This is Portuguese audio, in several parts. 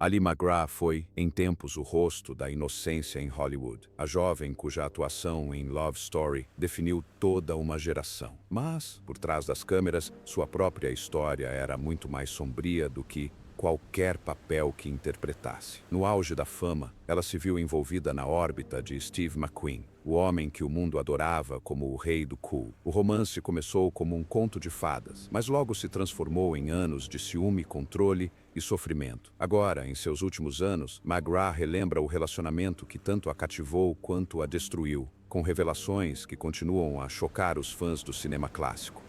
Ali McGraw foi, em tempos, o rosto da inocência em Hollywood, a jovem cuja atuação em Love Story definiu toda uma geração. Mas, por trás das câmeras, sua própria história era muito mais sombria do que qualquer papel que interpretasse. No auge da fama, ela se viu envolvida na órbita de Steve McQueen, o homem que o mundo adorava como o rei do cool. O romance começou como um conto de fadas, mas logo se transformou em anos de ciúme, controle e sofrimento. Agora, em seus últimos anos, McGraw relembra o relacionamento que tanto a cativou quanto a destruiu, com revelações que continuam a chocar os fãs do cinema clássico.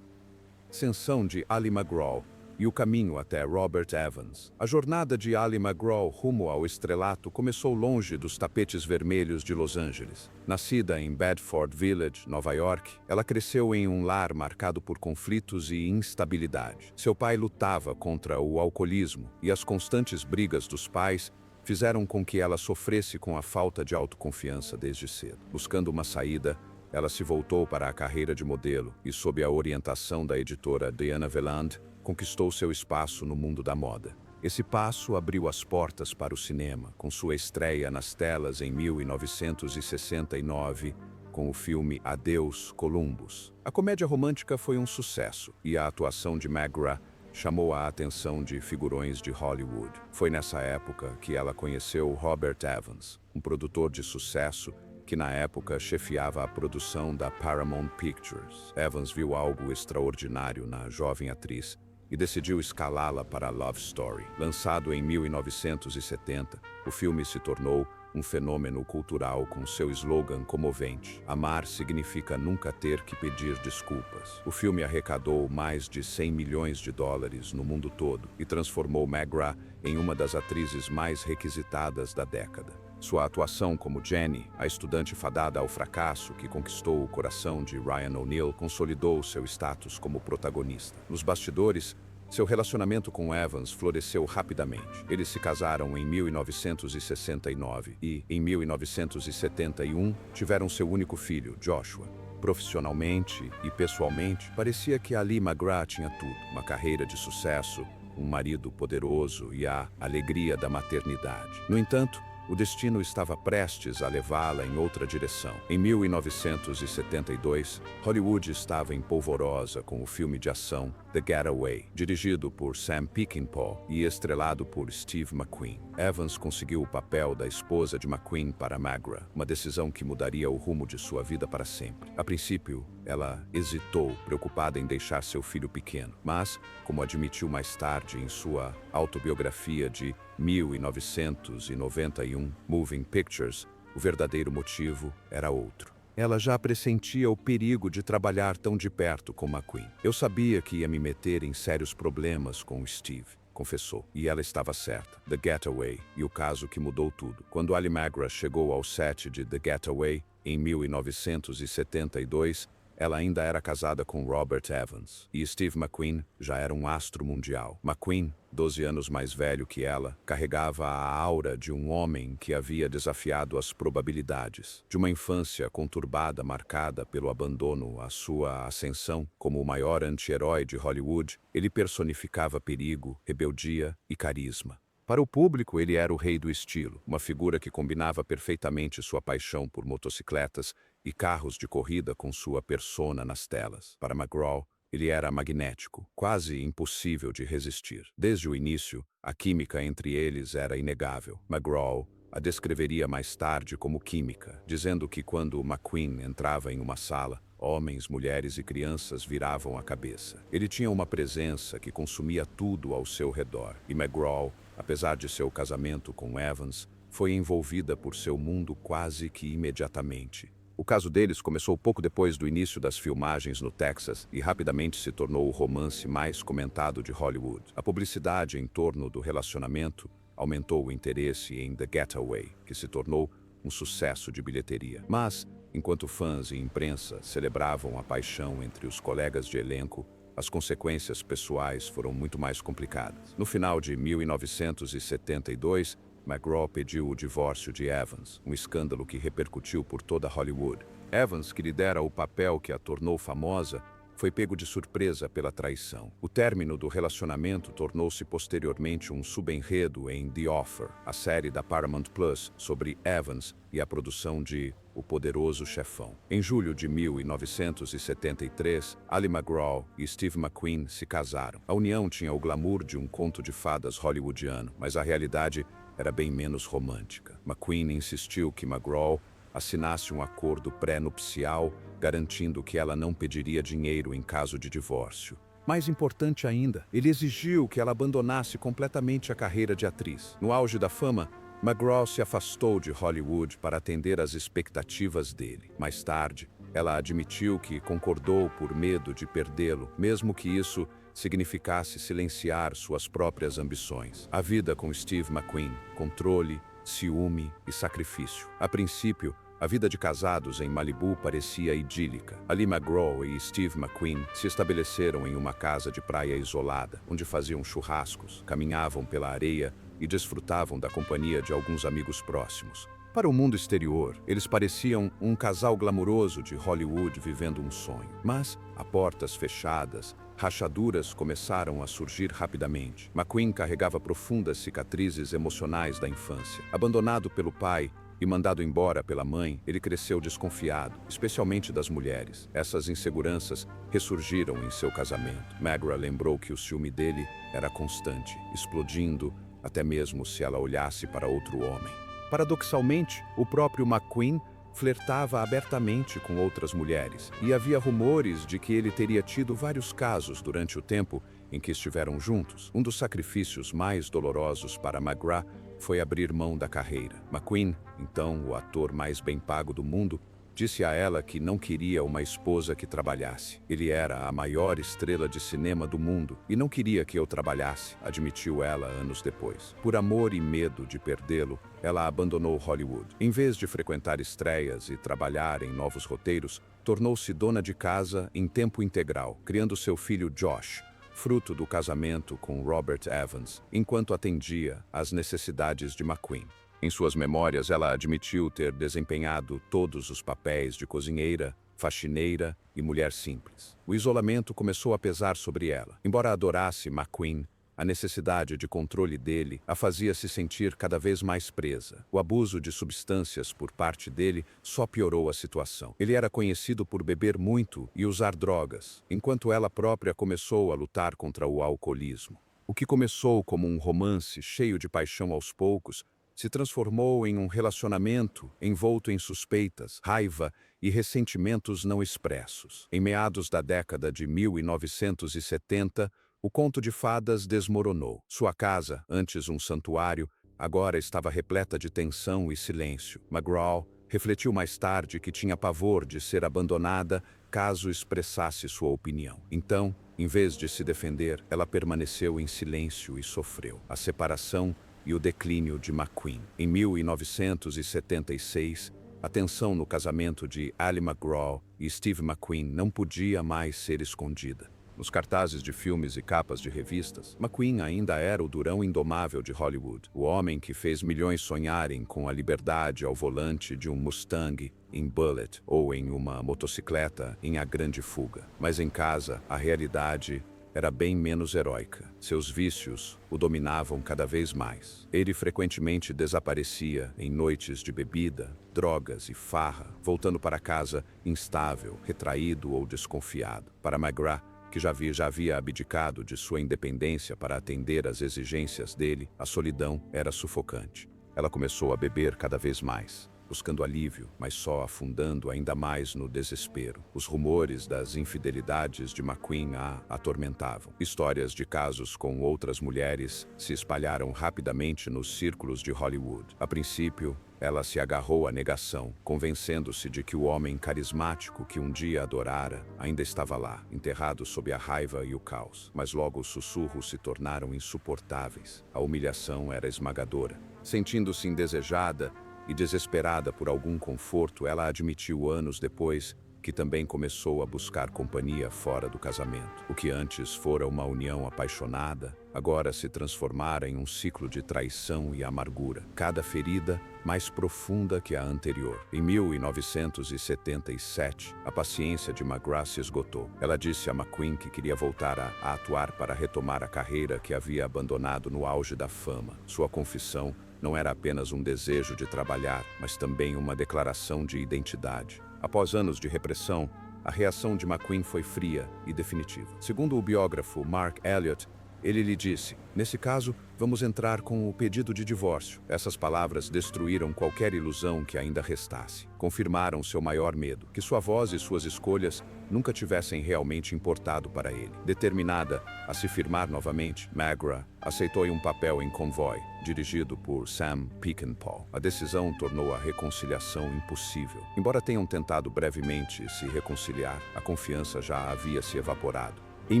Ascensão de Ali McGraw e o caminho até Robert Evans. A jornada de Ali McGraw rumo ao estrelato começou longe dos tapetes vermelhos de Los Angeles. Nascida em Bedford Village, Nova York, ela cresceu em um lar marcado por conflitos e instabilidade. Seu pai lutava contra o alcoolismo e as constantes brigas dos pais fizeram com que ela sofresse com a falta de autoconfiança desde cedo. Buscando uma saída, ela se voltou para a carreira de modelo e, sob a orientação da editora Diana Veland, conquistou seu espaço no mundo da moda. Esse passo abriu as portas para o cinema, com sua estreia nas telas em 1969, com o filme Adeus, Columbus. A comédia romântica foi um sucesso e a atuação de McGraw chamou a atenção de figurões de Hollywood. Foi nessa época que ela conheceu Robert Evans, um produtor de sucesso que na época chefiava a produção da Paramount Pictures. Evans viu algo extraordinário na jovem atriz e decidiu escalá-la para Love Story. Lançado em 1970, o filme se tornou um fenômeno cultural com seu slogan comovente: amar significa nunca ter que pedir desculpas. O filme arrecadou mais de 100 milhões de dólares no mundo todo e transformou McGraw em uma das atrizes mais requisitadas da década. Sua atuação como Jenny, a estudante fadada ao fracasso que conquistou o coração de Ryan O'Neal, consolidou seu status como protagonista. Nos bastidores, seu relacionamento com Evans floresceu rapidamente. Eles se casaram em 1969 e, em 1971, tiveram seu único filho, Joshua. Profissionalmente e pessoalmente, parecia que Ali McGraw tinha tudo: uma carreira de sucesso, um marido poderoso e a alegria da maternidade. No entanto, o destino estava prestes a levá-la em outra direção. Em 1972, Hollywood estava em polvorosa com o filme de ação The Getaway, dirigido por Sam Peckinpah e estrelado por Steve McQueen. Evans conseguiu o papel da esposa de McQueen para McGraw, uma decisão que mudaria o rumo de sua vida para sempre. A princípio, ela hesitou, preocupada em deixar seu filho pequeno, mas, como admitiu mais tarde em sua autobiografia de 1991, Moving Pictures, o verdadeiro motivo era outro. Ela já pressentia o perigo de trabalhar tão de perto com McQueen. Eu sabia que ia me meter em sérios problemas com Steve, confessou. E ela estava certa. The Getaway e o caso que mudou tudo. Quando Ali McGraw chegou ao set de The Getaway, em 1972, ela ainda era casada com Robert Evans, e Steve McQueen já era um astro mundial. McQueen, 12 anos mais velho que ela, carregava a aura de um homem que havia desafiado as probabilidades. De uma infância conturbada marcada pelo abandono à sua ascensão como o maior anti-herói de Hollywood, ele personificava perigo, rebeldia e carisma. Para o público, ele era o rei do estilo, uma figura que combinava perfeitamente sua paixão por motocicletas e carros de corrida com sua persona nas telas. Para McGraw, ele era magnético, quase impossível de resistir. Desde o início, a química entre eles era inegável. McGraw a descreveria mais tarde como química, dizendo que quando McQueen entrava em uma sala, homens, mulheres e crianças viravam a cabeça. Ele tinha uma presença que consumia tudo ao seu redor, e McGraw, apesar de seu casamento com Evans, foi envolvida por seu mundo quase que imediatamente. O caso deles começou pouco depois do início das filmagens no Texas e rapidamente se tornou o romance mais comentado de Hollywood. A publicidade em torno do relacionamento aumentou o interesse em The Getaway, que se tornou um sucesso de bilheteria. Mas, enquanto fãs e imprensa celebravam a paixão entre os colegas de elenco, as consequências pessoais foram muito mais complicadas. No final de 1972, McGraw pediu o divórcio de Evans, um escândalo que repercutiu por toda Hollywood. Evans, que lhe dera o papel que a tornou famosa, foi pego de surpresa pela traição. O término do relacionamento tornou-se posteriormente um subenredo em The Offer, a série da Paramount Plus sobre Evans e a produção de O Poderoso Chefão. Em julho de 1973, Ali MacGraw e Steve McQueen se casaram. A união tinha o glamour de um conto de fadas hollywoodiano, mas a realidade era bem menos romântica. McQueen insistiu que MacGraw assinasse um acordo pré-nupcial, garantindo que ela não pediria dinheiro em caso de divórcio. Mais importante ainda, ele exigiu que ela abandonasse completamente a carreira de atriz. No auge da fama, MacGraw se afastou de Hollywood para atender às expectativas dele. Mais tarde, ela admitiu que concordou por medo de perdê-lo, mesmo que isso significasse silenciar suas próprias ambições. A vida com Steve McQueen: controle, ciúme e sacrifício. A princípio, a vida de casados em Malibu parecia idílica. Ali MacGraw e Steve McQueen se estabeleceram em uma casa de praia isolada, onde faziam churrascos, caminhavam pela areia e desfrutavam da companhia de alguns amigos próximos. Para o mundo exterior, eles pareciam um casal glamuroso de Hollywood vivendo um sonho. Mas, a portas fechadas, rachaduras começaram a surgir rapidamente. McQueen carregava profundas cicatrizes emocionais da infância. Abandonado pelo pai e mandado embora pela mãe, ele cresceu desconfiado, especialmente das mulheres. Essas inseguranças ressurgiram em seu casamento. MacGraw lembrou que o ciúme dele era constante, explodindo até mesmo se ela olhasse para outro homem. Paradoxalmente, o próprio McQueen flertava abertamente com outras mulheres, e havia rumores de que ele teria tido vários casos durante o tempo em que estiveram juntos. Um dos sacrifícios mais dolorosos para MacGraw foi abrir mão da carreira. McQueen, então o ator mais bem pago do mundo, disse a ela que não queria uma esposa que trabalhasse. Ele era a maior estrela de cinema do mundo e não queria que eu trabalhasse, admitiu ela anos depois. Por amor e medo de perdê-lo, ela abandonou Hollywood. Em vez de frequentar estreias e trabalhar em novos roteiros, tornou-se dona de casa em tempo integral, criando seu filho Josh, fruto do casamento com Robert Evans, enquanto atendia às necessidades de McQueen. Em suas memórias, ela admitiu ter desempenhado todos os papéis de cozinheira, faxineira e mulher simples. O isolamento começou a pesar sobre ela. Embora adorasse McQueen, a necessidade de controle dele a fazia se sentir cada vez mais presa. O abuso de substâncias por parte dele só piorou a situação. Ele era conhecido por beber muito e usar drogas, enquanto ela própria começou a lutar contra o alcoolismo. O que começou como um romance cheio de paixão aos poucos se transformou em um relacionamento envolto em suspeitas, raiva e ressentimentos não expressos. Em meados da década de 1970, o conto de fadas desmoronou. Sua casa, antes um santuário, agora estava repleta de tensão e silêncio. MacGraw refletiu mais tarde que tinha pavor de ser abandonada caso expressasse sua opinião. Então, em vez de se defender, ela permaneceu em silêncio e sofreu a separação e o declínio de McQueen. Em 1976, a tensão no casamento de Ali MacGraw e Steve McQueen não podia mais ser escondida. Nos cartazes de filmes e capas de revistas, McQueen ainda era o durão indomável de Hollywood, o homem que fez milhões sonharem com a liberdade ao volante de um Mustang em Bullitt ou em uma motocicleta em A Grande Fuga. Mas em casa, a realidade era bem menos heróica. Seus vícios o dominavam cada vez mais. Ele frequentemente desaparecia em noites de bebida, drogas e farra, voltando para casa instável, retraído ou desconfiado. Para MacGraw, que já havia abdicado de sua independência para atender às exigências dele, a solidão era sufocante. Ela começou a beber cada vez mais, buscando alívio, mas só afundando ainda mais no desespero. Os rumores das infidelidades de McQueen a atormentavam. Histórias de casos com outras mulheres se espalharam rapidamente nos círculos de Hollywood. A princípio, ela se agarrou à negação, convencendo-se de que o homem carismático que um dia adorara ainda estava lá, enterrado sob a raiva e o caos. Mas logo os sussurros se tornaram insuportáveis. A humilhação era esmagadora. Sentindo-se indesejada e desesperada por algum conforto, ela admitiu anos depois que também começou a buscar companhia fora do casamento. O que antes fora uma união apaixonada, agora se transformara em um ciclo de traição e amargura, cada ferida mais profunda que a anterior. Em 1977, a paciência de McGrath se esgotou. Ela disse a McQueen que queria voltar a atuar para retomar a carreira que havia abandonado no auge da fama. Sua confissão não era apenas um desejo de trabalhar, mas também uma declaração de identidade. Após anos de repressão, a reação de McQueen foi fria e definitiva. Segundo o biógrafo Mark Elliott, ele lhe disse: "Nesse caso, vamos entrar com o pedido de divórcio." Essas palavras destruíram qualquer ilusão que ainda restasse. Confirmaram seu maior medo, que sua voz e suas escolhas nunca tivessem realmente importado para ele. Determinada a se firmar novamente, McGrath aceitou um papel em Convoy, dirigido por Sam Peckinpah. A decisão tornou a reconciliação impossível. Embora tenham tentado brevemente se reconciliar, a confiança já havia se evaporado. Em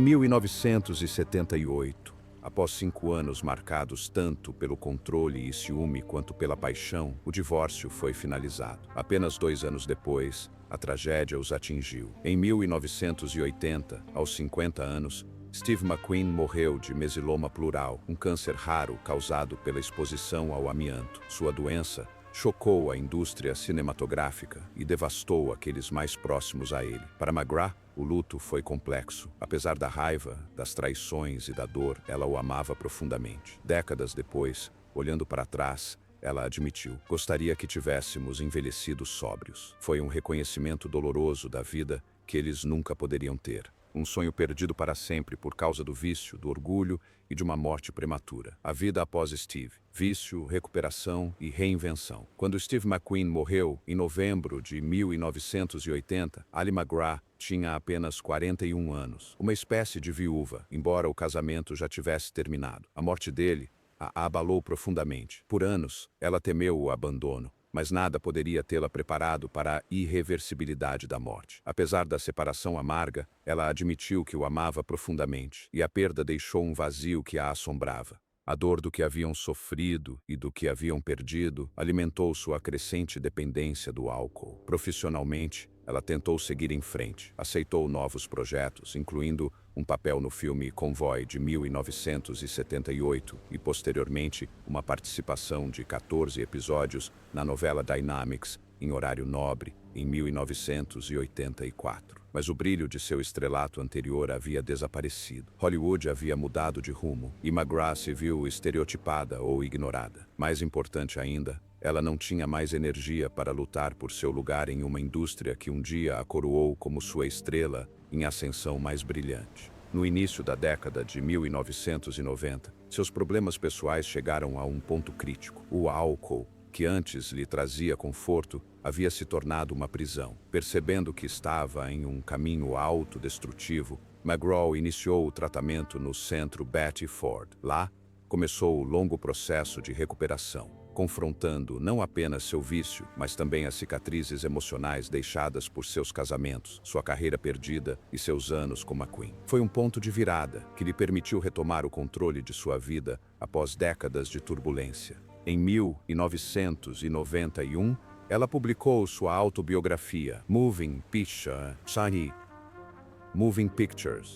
1978, após 5 anos marcados tanto pelo controle e ciúme quanto pela paixão, o divórcio foi finalizado. Apenas 2 anos depois, a tragédia os atingiu. Em 1980, aos 50 anos, Steve McQueen morreu de mesiloma pleural, um câncer raro causado pela exposição ao amianto. Sua doença chocou a indústria cinematográfica e devastou aqueles mais próximos a ele. Para McGrath, o luto foi complexo. Apesar da raiva, das traições e da dor, ela o amava profundamente. Décadas depois, olhando para trás, ela admitiu: "Gostaria que tivéssemos envelhecido sóbrios." Foi um reconhecimento doloroso da vida que eles nunca poderiam ter. Um sonho perdido para sempre por causa do vício, do orgulho e de uma morte prematura. A vida após Steve: vício, recuperação e reinvenção. Quando Steve McQueen morreu, em novembro de 1980, Ali McGrath tinha apenas 41 anos. Uma espécie de viúva, embora o casamento já tivesse terminado. A morte dele a abalou profundamente. Por anos, ela temeu o abandono, mas nada poderia tê-la preparado para a irreversibilidade da morte. Apesar da separação amarga, ela admitiu que o amava profundamente, e a perda deixou um vazio que a assombrava. A dor do que haviam sofrido e do que haviam perdido alimentou sua crescente dependência do álcool. Profissionalmente, ela tentou seguir em frente, aceitou novos projetos, incluindo um papel no filme Convoy de 1978 e, posteriormente, uma participação de 14 episódios na novela Dynamics, em horário nobre, em 1984. Mas o brilho de seu estrelato anterior havia desaparecido. Hollywood havia mudado de rumo e McGrath se viu estereotipada ou ignorada. Mais importante ainda, ela não tinha mais energia para lutar por seu lugar em uma indústria que um dia a coroou como sua estrela em ascensão mais brilhante. No início da década de 1990, seus problemas pessoais chegaram a um ponto crítico. O álcool, que antes lhe trazia conforto, havia se tornado uma prisão. Percebendo que estava em um caminho autodestrutivo, McGrath iniciou o tratamento no Centro Betty Ford. Lá, começou o longo processo de recuperação, confrontando não apenas seu vício, mas também as cicatrizes emocionais deixadas por seus casamentos, sua carreira perdida e seus anos com McQueen. Foi um ponto de virada que lhe permitiu retomar o controle de sua vida após décadas de turbulência. Em 1991, ela publicou sua autobiografia, Moving Pictures.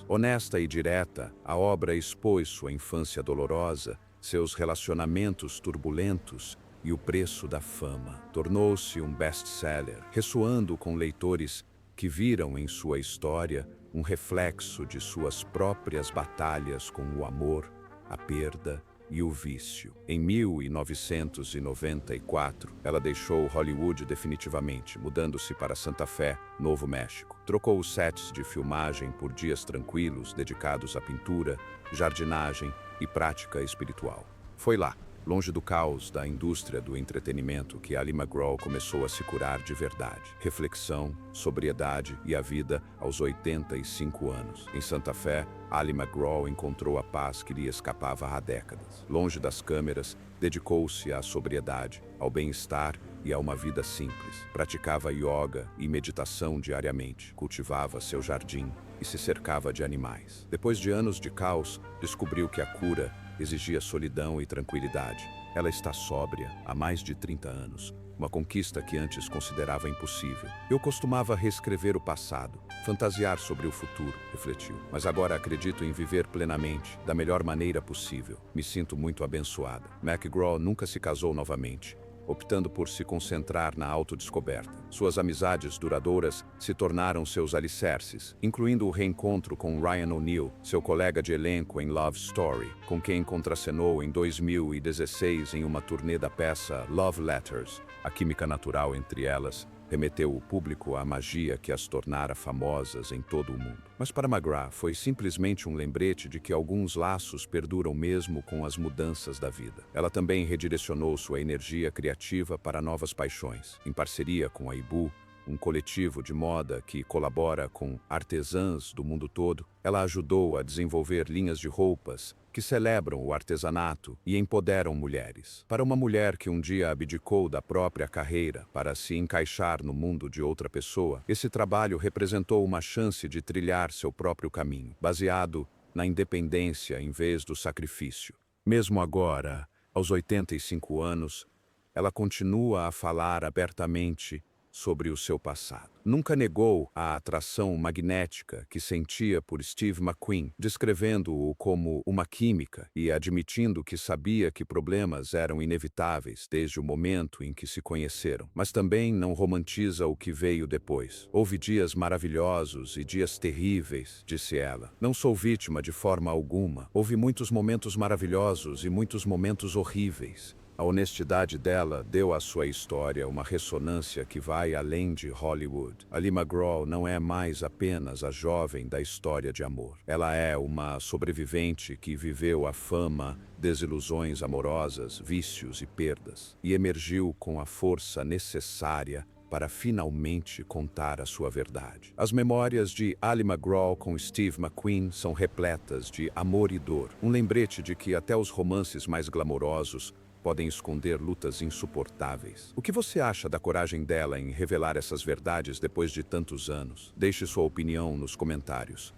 Honesta e direta, a obra expôs sua infância dolorosa, seus relacionamentos turbulentos e o preço da fama. Tornou-se um best-seller, ressoando com leitores que viram em sua história um reflexo de suas próprias batalhas com o amor, a perda e o vício. Em 1994, ela deixou Hollywood definitivamente, mudando-se para Santa Fé, Novo México. Trocou os sets de filmagem por dias tranquilos dedicados à pintura, jardinagem e prática espiritual. Foi lá, longe do caos da indústria do entretenimento, que Ali McGrath começou a se curar de verdade. Reflexão, sobriedade e a vida aos 85 anos. Em Santa Fé, Ali McGrath encontrou a paz que lhe escapava há décadas. Longe das câmeras, dedicou-se à sobriedade, ao bem-estar e a uma vida simples. Praticava yoga e meditação diariamente, cultivava seu jardim e se cercava de animais. Depois de anos de caos, descobriu que a cura exigia solidão e tranquilidade. Ela está sóbria há mais de 30 anos, uma conquista que antes considerava impossível. Eu costumava reescrever o passado, fantasiar sobre o futuro, refletiu. Mas agora acredito em viver plenamente, da melhor maneira possível. Me sinto muito abençoada. McGraw nunca se casou novamente, optando por se concentrar na autodescoberta. Suas amizades duradouras se tornaram seus alicerces, incluindo o reencontro com Ryan O'Neal, seu colega de elenco em Love Story, com quem contracenou em 2016 em uma turnê da peça Love Letters. A química natural entre elas remeteu o público à magia que as tornara famosas em todo o mundo. Mas para McGraw foi simplesmente um lembrete de que alguns laços perduram mesmo com as mudanças da vida. Ela também redirecionou sua energia criativa para novas paixões, em parceria com a Ibu, um coletivo de moda que colabora com artesãs do mundo todo. Ela ajudou a desenvolver linhas de roupas que celebram o artesanato e empoderam mulheres. Para uma mulher que um dia abdicou da própria carreira para se encaixar no mundo de outra pessoa, esse trabalho representou uma chance de trilhar seu próprio caminho, baseado na independência em vez do sacrifício. Mesmo agora, aos 85 anos, ela continua a falar abertamente sobre o seu passado. Nunca negou a atração magnética que sentia por Steve McQueen, descrevendo-o como uma química e admitindo que sabia que problemas eram inevitáveis desde o momento em que se conheceram. Mas também não romantiza o que veio depois. Houve dias maravilhosos e dias terríveis, disse ela. Não sou vítima de forma alguma. Houve muitos momentos maravilhosos e muitos momentos horríveis. A honestidade dela deu à sua história uma ressonância que vai além de Hollywood. Ali McGraw não é mais apenas a jovem da história de amor. Ela é uma sobrevivente que viveu a fama, desilusões amorosas, vícios e perdas, e emergiu com a força necessária para finalmente contar a sua verdade. As memórias de Ali McGraw com Steve McQueen são repletas de amor e dor, um lembrete de que até os romances mais glamourosos podem esconder lutas insuportáveis. O que você acha da coragem dela em revelar essas verdades depois de tantos anos? Deixe sua opinião nos comentários.